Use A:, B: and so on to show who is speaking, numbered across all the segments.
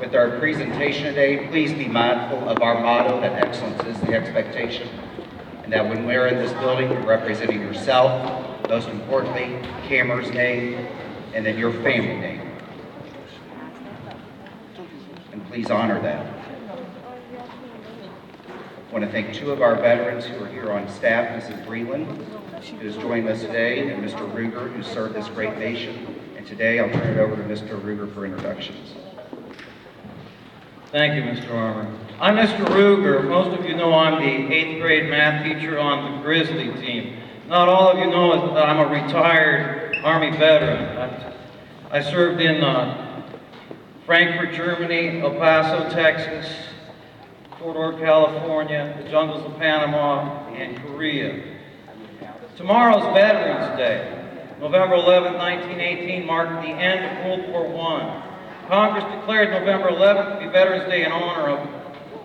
A: With our presentation today, please be mindful of our motto that excellence is the expectation, and that when we're in this building, you're representing yourself, most importantly, Cameron's name, and then your family name. And please honor that. I want to thank two of our veterans who are here on staff, Mrs. Breland, who is joining us today, and Mr. Ruger, who served this great nation. And today, I'll turn it over to Mr. Ruger for introductions.
B: Thank you, Mr. Armour. I'm Mr. Ruger. Most of you know I'm the 8th grade math teacher on the Grizzly team. Not all of you know that I'm a retired Army veteran. I served in Frankfurt, Germany, El Paso, Texas, Fort Ord, California, the jungles of Panama, and Korea. Tomorrow's Veterans Day. November 11, 1918 marked the end of World War I. Congress declared November 11th to be Veterans Day in honor of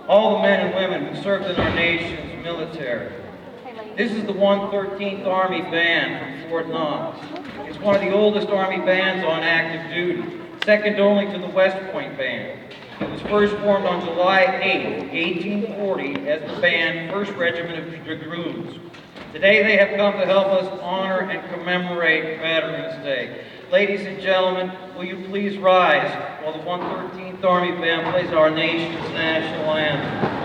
B: all the men and women who served in our nation's military. This is the 113th Army Band from Fort Knox. It's one of the oldest Army bands on active duty, second only to the West Point Band. It was first formed on July 8, 1840 as the band 1st Regiment of Dragoons. Today they have come to help us honor and commemorate Veterans Day. Ladies and gentlemen, will you please rise while the 113th Army Band plays our nation's national anthem.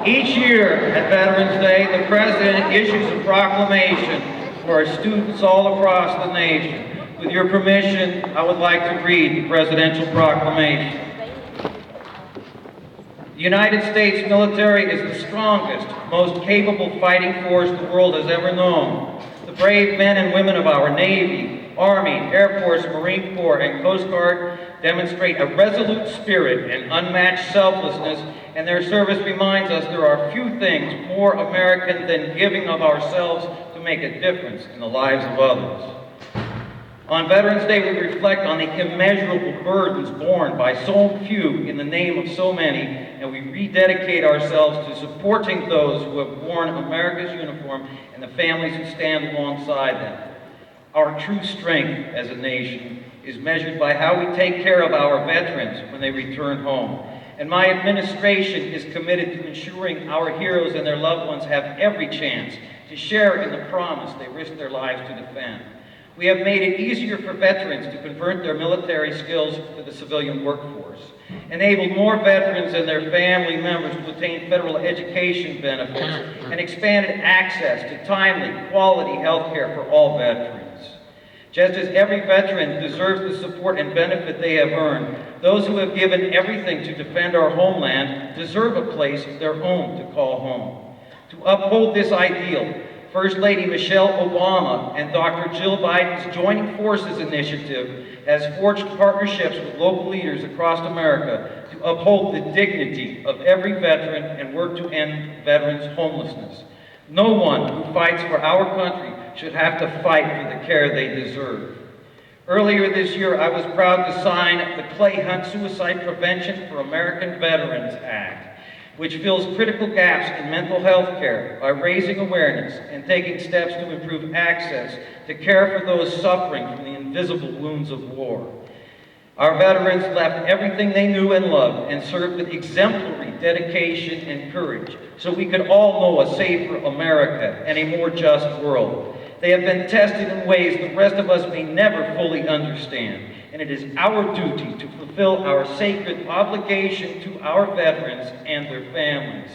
B: Each year at Veterans Day, the President issues a proclamation for our students all across the nation. With your permission, I would like to read the Presidential Proclamation. The United States military is the strongest, most capable fighting force the world has ever known. The brave men and women of our Navy, Army, Air Force, Marine Corps, and Coast Guard demonstrate a resolute spirit and unmatched selflessness, and their service reminds us there are few things more American than giving of ourselves to make a difference in the lives of others. On Veterans Day, we reflect on the immeasurable burdens borne by so few in the name of so many, and we rededicate ourselves to supporting those who have worn America's uniform and the families who stand alongside them. Our true strength as a nation is measured by how we take care of our veterans when they return home. And my administration is committed to ensuring our heroes and their loved ones have every chance to share in the promise they risked their lives to defend. We have made it easier for veterans to convert their military skills to the civilian workforce, enabled more veterans and their family members to attain federal education benefits, and expanded access to timely, quality health care for all veterans. Just as every veteran deserves the support and benefit they have earned, those who have given everything to defend our homeland deserve a place of their own to call home. To uphold this ideal, First Lady Michelle Obama and Dr. Jill Biden's Joining Forces initiative has forged partnerships with local leaders across America to uphold the dignity of every veteran and work to end veterans' homelessness. No one who fights for our country should have to fight for the care they deserve. Earlier this year, I was proud to sign the Clay Hunt Suicide Prevention for American Veterans Act, which fills critical gaps in mental health care by raising awareness and taking steps to improve access to care for those suffering from the invisible wounds of war. Our veterans left everything they knew and loved and served with exemplary dedication and courage so we could all know a safer America and a more just world. They have been tested in ways the rest of us may never fully understand, and it is our duty to fulfill our sacred obligation to our veterans and their families.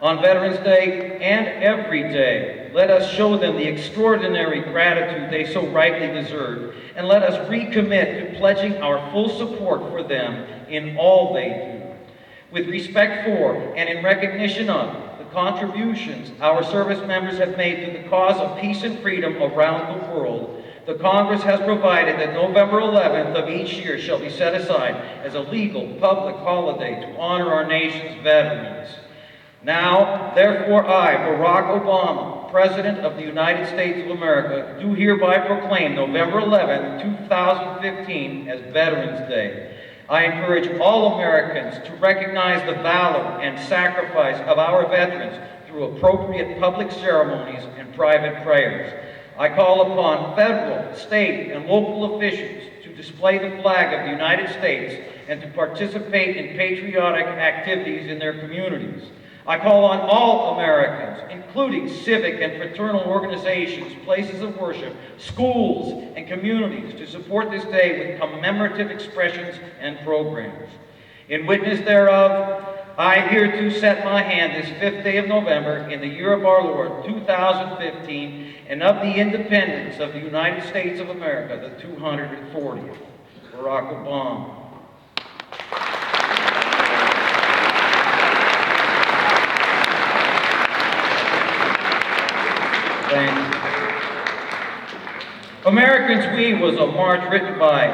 B: On Veterans Day and every day, let us show them the extraordinary gratitude they so rightly deserve, and let us recommit to pledging our full support for them in all they do. With respect for and in recognition of the contributions our service members have made to the cause of peace and freedom around the world, the Congress has provided that November 11th of each year shall be set aside as a legal public holiday to honor our nation's veterans. Now, therefore, I, Barack Obama, President of the United States of America, do hereby proclaim November 11, 2015 as Veterans Day. I encourage all Americans to recognize the valor and sacrifice of our veterans through appropriate public ceremonies and private prayers. I call upon federal, state, and local officials to display the flag of the United States and to participate in patriotic activities in their communities. I call on all Americans, including civic and fraternal organizations, places of worship, schools, and communities, to support this day with commemorative expressions and programs. In witness thereof, I hereto set my hand this 5th day of November in the year of our Lord, 2015, and of the independence of the United States of America, the 240th. Barack Obama. Americans We was a march written by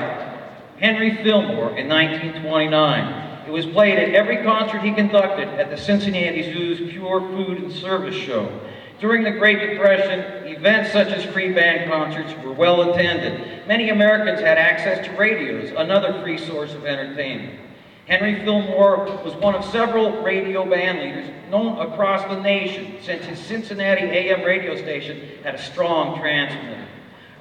B: Henry Fillmore in 1929. It was played at every concert he conducted at the Cincinnati Zoo's Pure Food and Service Show. During the Great Depression, events such as free band concerts were well attended. Many Americans had access to radios, another free source of entertainment. Henry Fillmore was one of several radio band leaders known across the nation, since his Cincinnati AM radio station had a strong transmitter.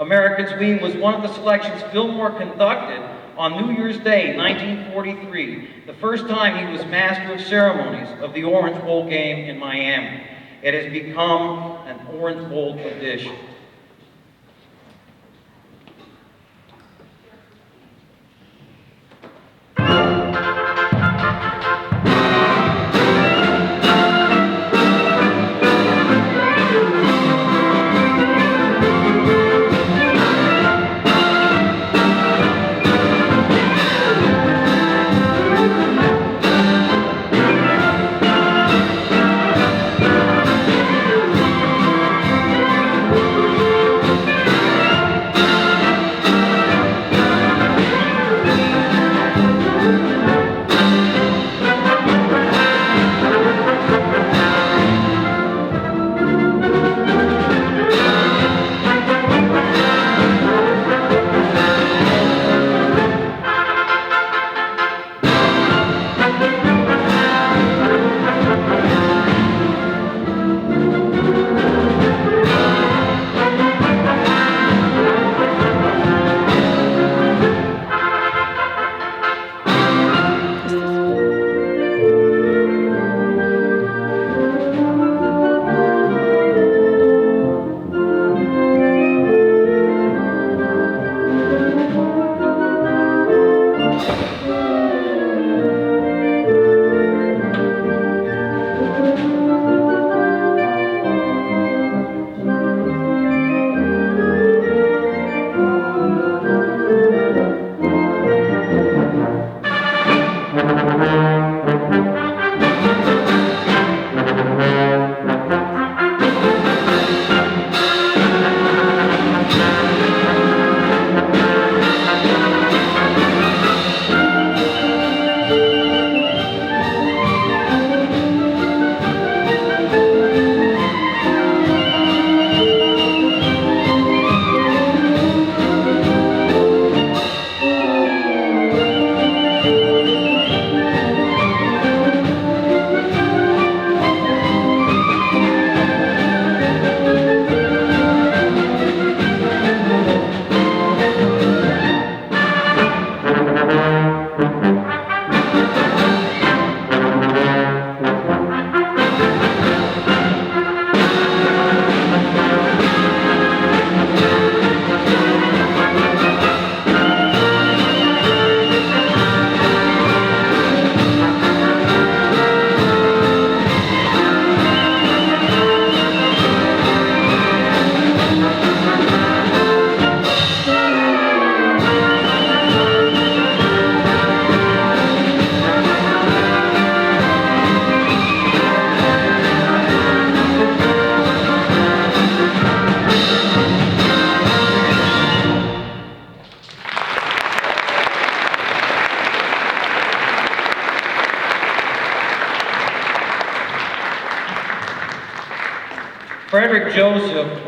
B: Americans We was one of the selections Fillmore conducted on New Year's Day, 1943, the first time he was master of ceremonies of the Orange Bowl game in Miami. It has become an Orange Bowl tradition.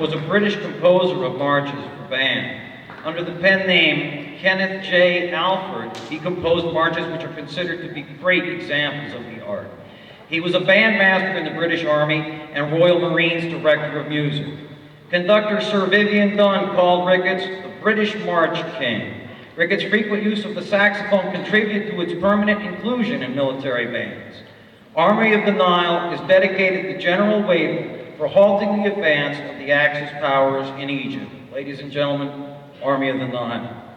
B: was a British composer of marches for band. Under the pen name Kenneth J. Alford, he composed marches which are considered to be great examples of the art. He was a bandmaster in the British Army and Royal Marines Director of Music. Conductor Sir Vivian Dunn called Ricketts the British March King. Ricketts' frequent use of the saxophone contributed to its permanent inclusion in military bands. Army of the Nile is dedicated to General Wavell for halting the advance of the Axis powers in Egypt. Ladies and gentlemen, Army of the Nile.